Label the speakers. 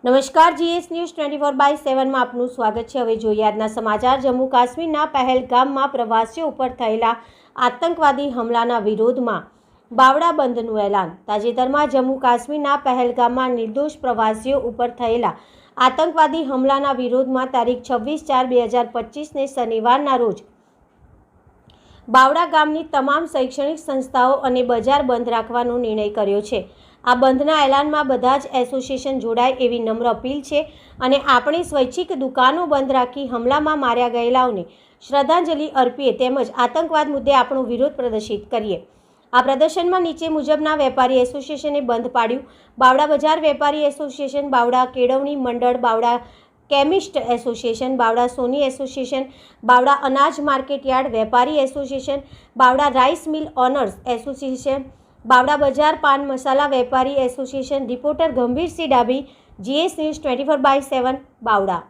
Speaker 1: નમસ્કાર, GS news 24/7 માં આપનું સ્વાગત છે। હવે જોઈએ આજના સમાચાર। જમ્મુ કાશ્મીરના પહેલગામમાં પ્રવાસીઓ ઉપર થયેલા આતંકવાદી હુમલાના વિરોધમાં બાવડા બંધનું એલાન। તાજેતરમાં જમ્મુ કાશ્મીરના પહેલગામમાં નિર્દોષ પ્રવાસીઓ ઉપર થયેલા આતંકવાદી હુમલાના વિરોધમાં તારીખ 26/4/2025ને શનિવારના રોજ બાવડા ગામની તમામ શૈક્ષણિક સંસ્થાઓ અને બજાર બંધ રાખવાનો નિર્ણય કર્યો છે। આ બંધના એલાનમાં બધા જ એસોસિએશન જોડાય એવી નમ્ર અપીલ છે અને આપણે સ્વૈચ્છિક દુકાનો બંધ રાખી હુમલામાં માર્યા ગયેલાઓને શ્રદ્ધાંજલિ અર્પીએ તેમજ આતંકવાદ મુદ્દે આપણો વિરોધ પ્રદર્શિત કરીએ। આ પ્રદર્શનમાં નીચે મુજબના વેપારી એસોસિએશને બંધ પાડ્યું: બાવડા બજાર વેપારી એસોસિએશન, બાવડા કેળવણી મંડળ, બાવડા કેમિસ્ટ એસોસિએશન, બાવડા સોની એસોસિએશન, બાવડા અનાજ માર્કેટયાર્ડ વેપારી association, Bavda rice mill owners association, Bavda બજાર પાન મસાલા વેપારી association. Reporter Gambhirsinh Dabhi, GS news 24/7, બાવડા।